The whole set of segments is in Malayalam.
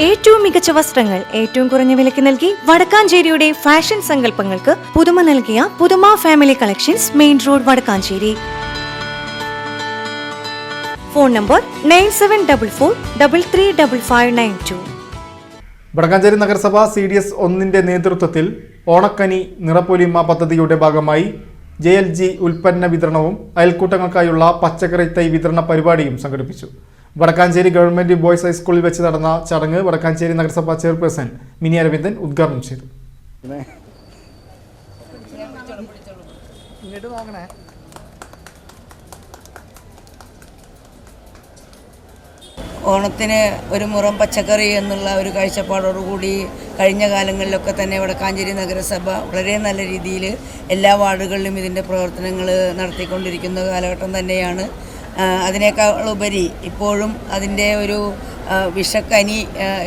ഏറ്റവും മികച്ച വസ്ത്രങ്ങൾ ഏറ്റവും കുറഞ്ഞ വിലയ്ക്ക് നൽകി വടക്കാഞ്ചേരിയുടെ ഫാഷൻ സങ്കല്പങ്ങൾക്ക് പുതുമ നൽകിയ പുതുമ family collections, main road, Vadakkanchery. Phone number 9744335592. Vadakkanchery നഗരസഭ CDS 1 നേതൃത്വത്തിൽ ഓണക്കനി നിറപ്പൊലിമ പദ്ധതിയുടെ ഭാഗമായി JLG ഉൽപ്പന്ന വിതരണവും അയൽക്കൂട്ടങ്ങൾക്കായുള്ള പച്ചക്കറി തൈ വിതരണ പരിപാടിയും സംഘടിപ്പിച്ചു. വടക്കാഞ്ചേരി ഗവൺമെന്റ് ബോയ്സ് ഹൈസ്കൂളിൽ വെച്ച് നടന്ന ചടങ്ങ് വടക്കാഞ്ചേരി നഗരസഭാ ചെയർപേഴ്സൺ മിനി അരവിന്ദൻ ഉദ്ഘാടനം ചെയ്തു. ഓണത്തിന് ഒരു മുറം പച്ചക്കറി എന്നുള്ള ഒരു കാഴ്ചപ്പാടോടുകൂടി കഴിഞ്ഞ കാലങ്ങളിലൊക്കെ തന്നെ വടക്കാഞ്ചേരി നഗരസഭ വളരെ നല്ല രീതിയിൽ എല്ലാ വാർഡുകളിലും ഇതിൻ്റെ പ്രവർത്തനങ്ങൾ നടത്തിക്കൊണ്ടിരിക്കുന്ന കാലഘട്ടം തന്നെയാണ്. അതിനേക്കാളുപരി ഇപ്പോഴും അതിൻ്റെ ഒരു വിഷക്കനി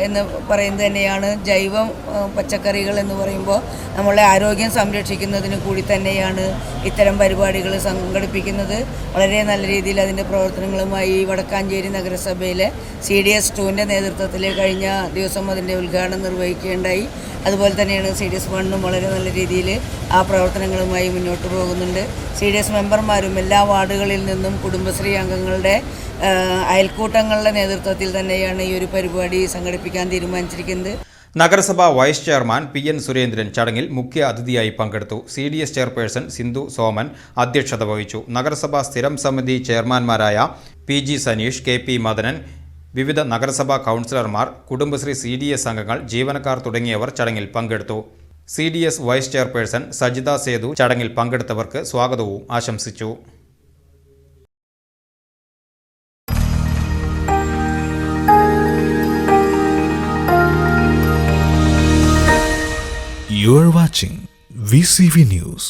എന്ന് പറയുന്നത് തന്നെയാണ് ജൈവ പച്ചക്കറികൾ എന്ന് പറയുമ്പോൾ നമ്മളെ ആരോഗ്യം സംരക്ഷിക്കുന്നതിന് കൂടി തന്നെയാണ് ഇത്തരം പരിപാടികൾ സംഘടിപ്പിക്കുന്നത്. വളരെ നല്ല രീതിയിൽ അതിൻ്റെ പ്രവർത്തനങ്ങളുമായി വടക്കാഞ്ചേരി നഗരസഭയിലെ CDS 2 നേതൃത്വത്തിൽ കഴിഞ്ഞ ദിവസം അതിൻ്റെ ഉദ്ഘാടനം നിർവഹിക്കുകയുണ്ടായി. അതുപോലെ തന്നെയാണ് CDS 1 വളരെ നല്ല രീതിയിൽ ആ പ്രവർത്തനങ്ങളുമായി മുന്നോട്ട് പോകുന്നുണ്ട്. CDS മെമ്പർമാരും എല്ലാ വാർഡുകളിൽ നിന്നും കുടുംബശ്രീ അംഗങ്ങളുടെ അയൽക്കൂട്ടങ്ങളുടെ നേതൃത്വത്തിൽ തന്നെയാണ് ഈ ഒരു പരിപാടി സംഘടിപ്പിക്കാൻ തീരുമാനിച്ചിരിക്കുന്നത്. നഗരസഭാ വൈസ് ചെയർമാൻ PN സുരേന്ദ്രൻ ചടങ്ങിൽ മുഖ്യ അതിഥിയായി പങ്കെടുത്തു. CDS ചെയർപേഴ്സൺ സിന്ധു സോമൻ അധ്യക്ഷത വഹിച്ചു. നഗരസഭാ സ്ഥിരം സമിതി ചെയർമാൻമാരായ PG സനീഷ്, KP മദനൻ, വിവിധ നഗരസഭാ കൗൺസിലർമാർ, കുടുംബശ്രീ CDS അംഗങ്ങൾ, ജീവനക്കാർ തുടങ്ങിയവർ ചടങ്ങിൽ പങ്കെടുത്തു. CDS vice chairperson Sajitha Sethu ചടങ്ങിൽ പങ്കെടുത്തവർക്ക് സ്വാഗതവും ആശംസിച്ചു. You are watching VCV News.